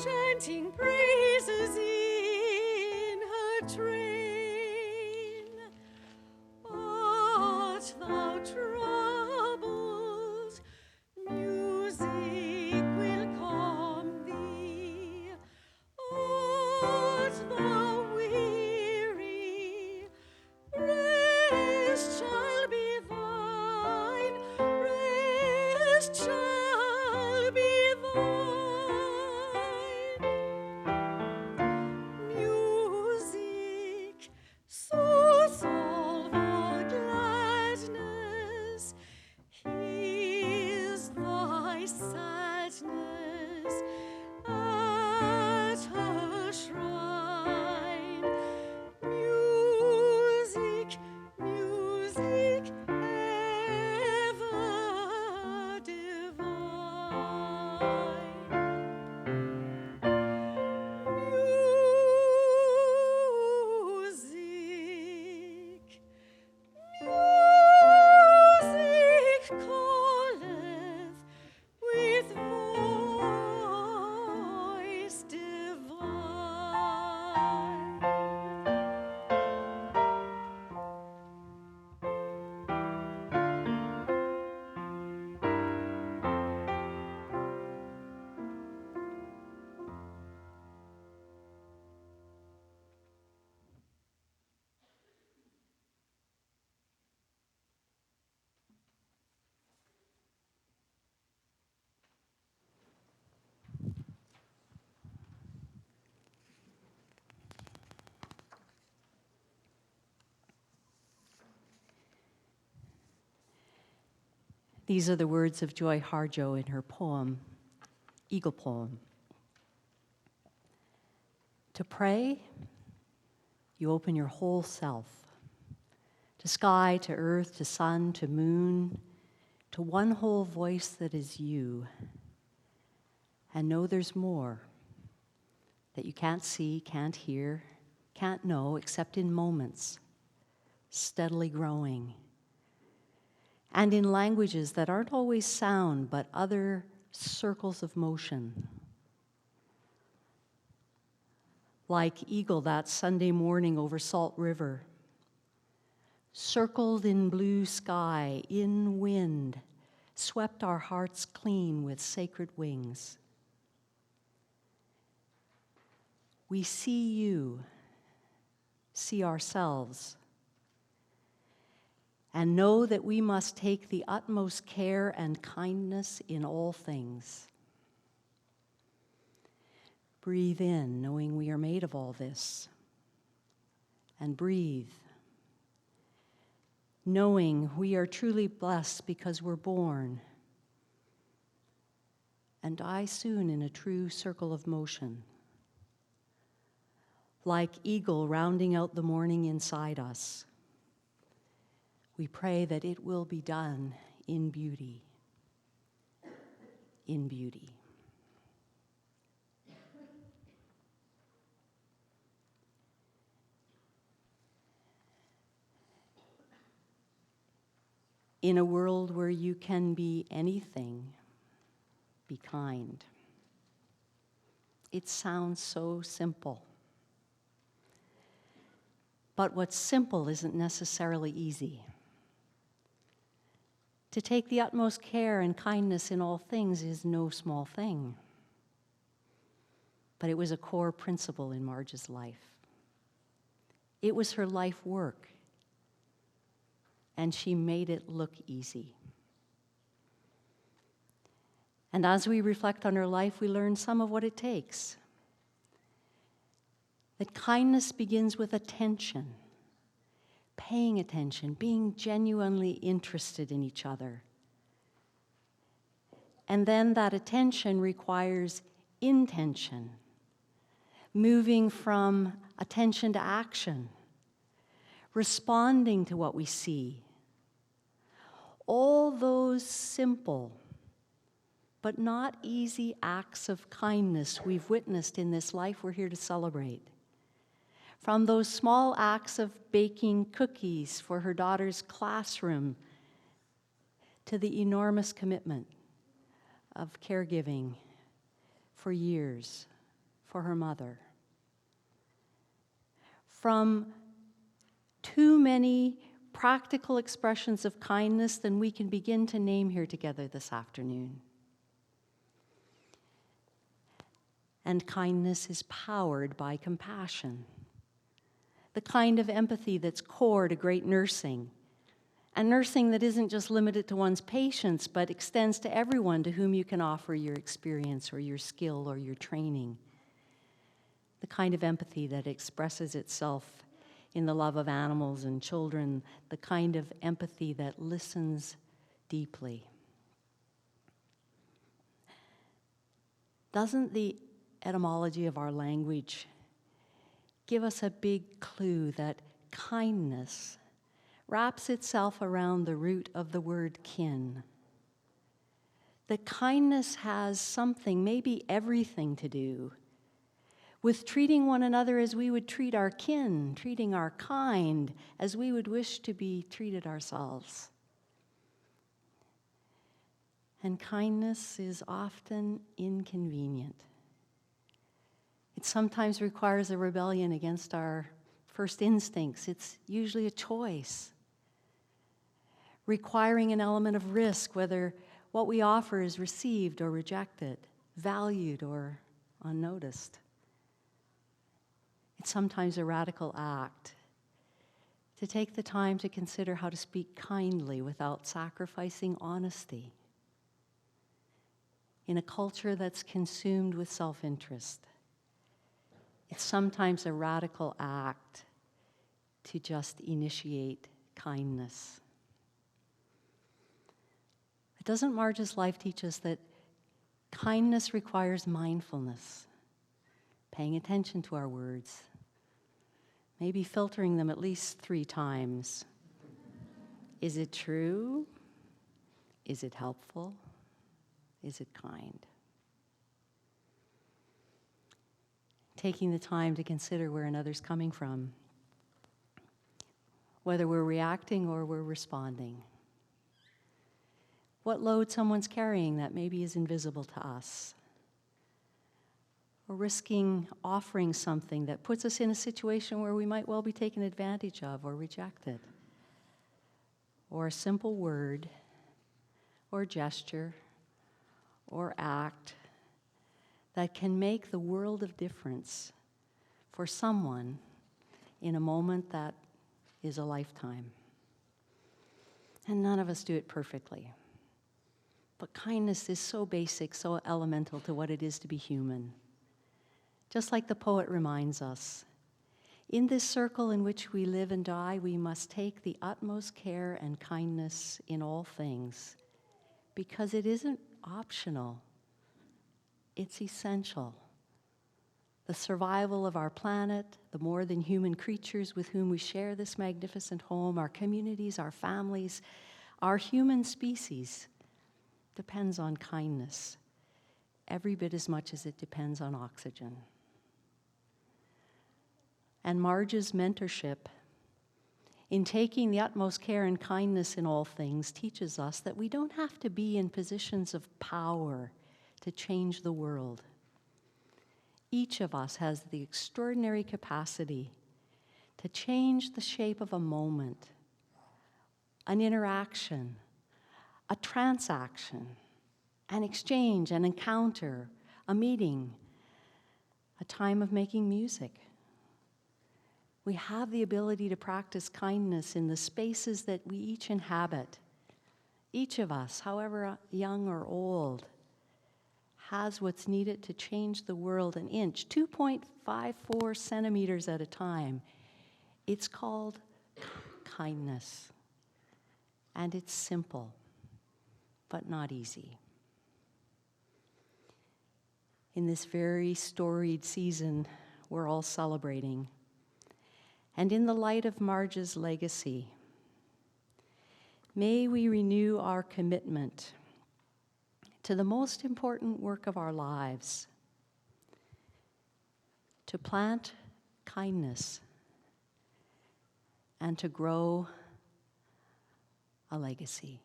chanting praises in her train. Art thou troubled? Music will calm thee. Art thou weary? Rest shall be thine. Rest shall be thine. Music, source of all gladness, heals thy sadness at her shrine. Music, music ever divine. Music, music calleth with voice divine. These are the words of Joy Harjo in her poem, Eagle Poem. To pray, you open your whole self, to sky, to earth, to sun, to moon, to one whole voice that is you. And know there's more that you can't see, can't hear, can't know, except in moments, steadily growing. And in languages that aren't always sound, but other circles of motion. Like Eagle that Sunday morning over Salt River, circled in blue sky, in wind, swept our hearts clean with sacred wings. We see you, see ourselves, and know that we must take the utmost care and kindness in all things. Breathe in, knowing we are made of all this, and breathe, knowing we are truly blessed because we're born, and die soon in a true circle of motion. Like eagle rounding out the morning inside us, we pray that it will be done in beauty. In beauty. In a world where you can be anything, be kind. It sounds so simple. But what's simple isn't necessarily easy. To take the utmost care and kindness in all things is no small thing. But it was a core principle in Marj's life. It was her life work, and she made it look easy. And as we reflect on her life, we learn some of what it takes. That kindness begins with attention, paying attention, being genuinely interested in each other. And then that attention requires intention, moving from attention to action, responding to what we see. All those simple but not easy acts of kindness we've witnessed in this life we're here to celebrate. From those small acts of baking cookies for her daughter's classroom to the enormous commitment of caregiving for years for her mother. From too many practical expressions of kindness than we can begin to name here together this afternoon. And kindness is powered by compassion, the kind of empathy that's core to great nursing, and nursing that isn't just limited to one's patients, but extends to everyone to whom you can offer your experience or your skill or your training. The kind of empathy that expresses itself in the love of animals and children, the kind of empathy that listens deeply. Doesn't the etymology of our language give us a big clue that kindness wraps itself around the root of the word kin? That kindness has something, maybe everything, to do with treating one another as we would treat our kin, treating our kind as we would wish to be treated ourselves. And kindness is often inconvenient. It sometimes requires a rebellion against our first instincts. It's usually a choice, requiring an element of risk, whether what we offer is received or rejected, valued or unnoticed. It's sometimes a radical act to take the time to consider how to speak kindly without sacrificing honesty in a culture that's consumed with self-interest. It's sometimes a radical act to just initiate kindness. But doesn't Marj's life teach us that kindness requires mindfulness, paying attention to our words, maybe filtering them at least 3 times? Is it true? Is it helpful? Is it kind? Taking the time to consider where another's coming from, whether we're reacting or we're responding. What load someone's carrying that maybe is invisible to us. Or risking offering something that puts us in a situation where we might well be taken advantage of or rejected. Or a simple word, or gesture, or act that can make the world of difference for someone in a moment that is a lifetime. And none of us do it perfectly. But kindness is so basic, so elemental to what it is to be human. Just like the poet reminds us, in this circle in which we live and die, we must take the utmost care and kindness in all things, because it isn't optional, It's essential. The survival of our planet, the more than human creatures with whom we share this magnificent home, our communities, our families, our human species, depends on kindness, every bit as much as it depends on oxygen. And Marj's mentorship in taking the utmost care and kindness in all things teaches us that we don't have to be in positions of power to change the world. Each of us has the extraordinary capacity to change the shape of a moment, an interaction, a transaction, an exchange, an encounter, a meeting, a time of making music. We have the ability to practice kindness in the spaces that we each inhabit. Each of us, however young or old, has what's needed to change the world an inch, 2.54 centimeters at a time. It's called kindness. And it's simple, but not easy. In this very storied season, we're all celebrating. And in the light of Marj's legacy, may we renew our commitment to the most important work of our lives, to plant kindness and to grow a legacy.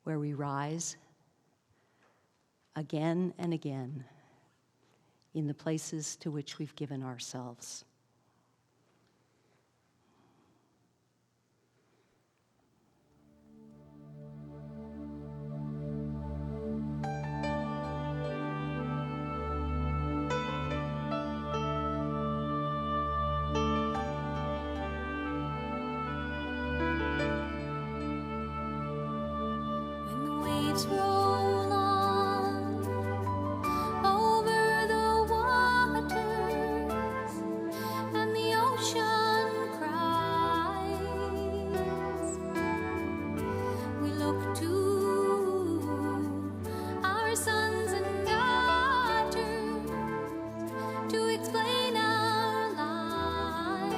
Where we rise again and again in the places to which we've given ourselves. When the waves roll on over the waters and the ocean cries, we look to our sons and daughters to explain our lives,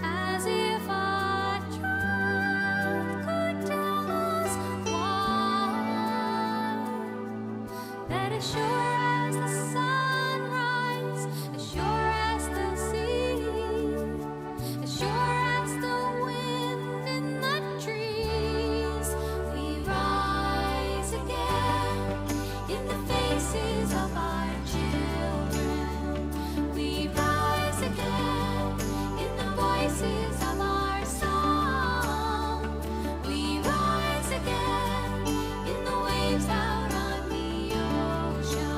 as if our truth could tell us why, that as sure as the sunrise, as sure as the sea, as sure as the wind in the trees, we rise again in the faces of our children. We rise again in the voices of our song. We rise again in the waves out on the ocean.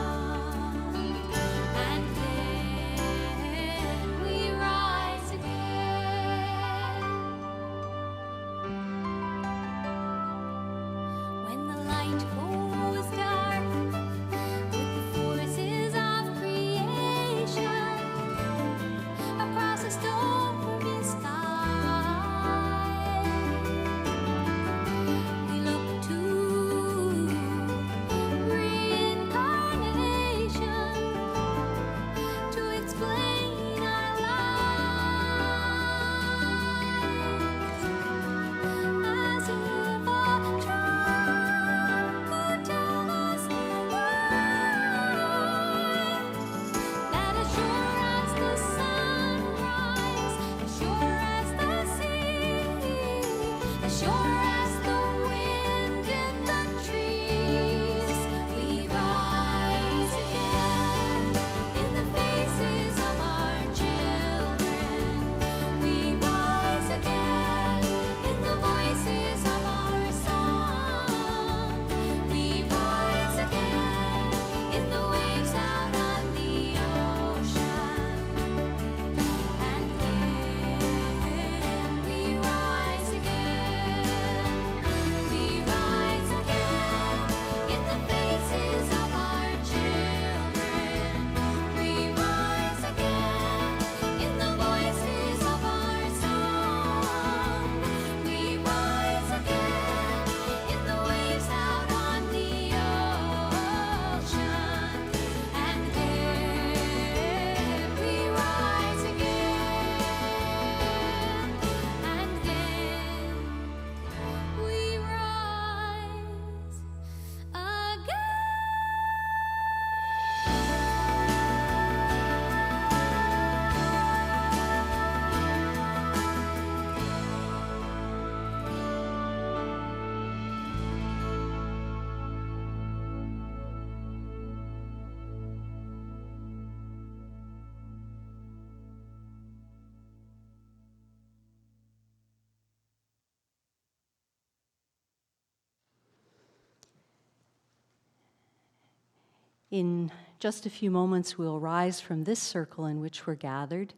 In just a few moments, we'll rise from this circle in which we're gathered,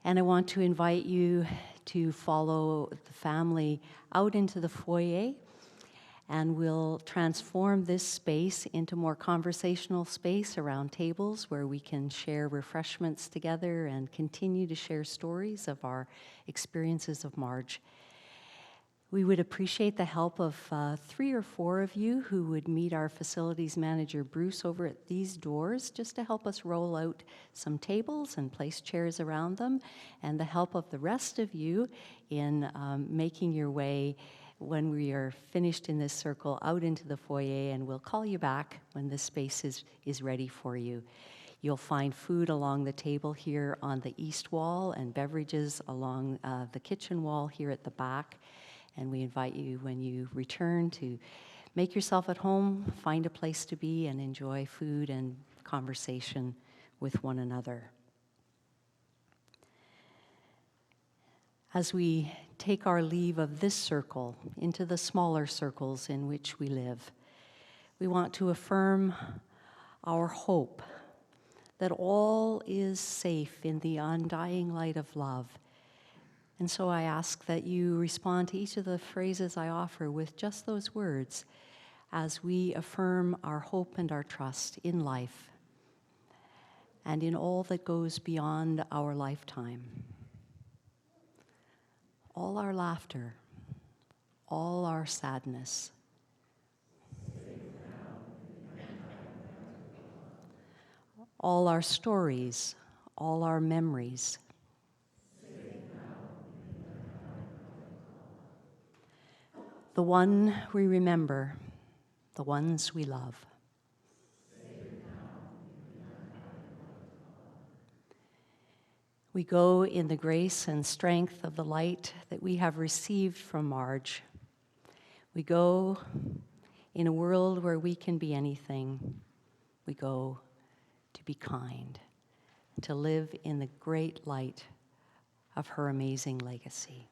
and I want to invite you to follow the family out into the foyer, and we'll transform this space into more conversational space around tables where we can share refreshments together and continue to share stories of our experiences of Marj. We would appreciate the help of 3 or 4 of you who would meet our facilities manager, Bruce, over at these doors, just to help us roll out some tables and place chairs around them, and the help of the rest of you in making your way, when we are finished in this circle, out into the foyer, and we'll call you back when this space is ready for you. You'll find food along the table here on the east wall and beverages along the kitchen wall here at the back. And we invite you, when you return, to make yourself at home, find a place to be, and enjoy food and conversation with one another. As we take our leave of this circle into the smaller circles in which we live, we want to affirm our hope that all is safe in the undying light of love. And so I ask that you respond to each of the phrases I offer with just those words as we affirm our hope and our trust in life and in all that goes beyond our lifetime. All our laughter, all our sadness, all our stories, all our memories, the one we remember, the ones we love. We go in the grace and strength of the light that we have received from Marj. We go in a world where we can be anything. We go to be kind, to live in the great light of her amazing legacy.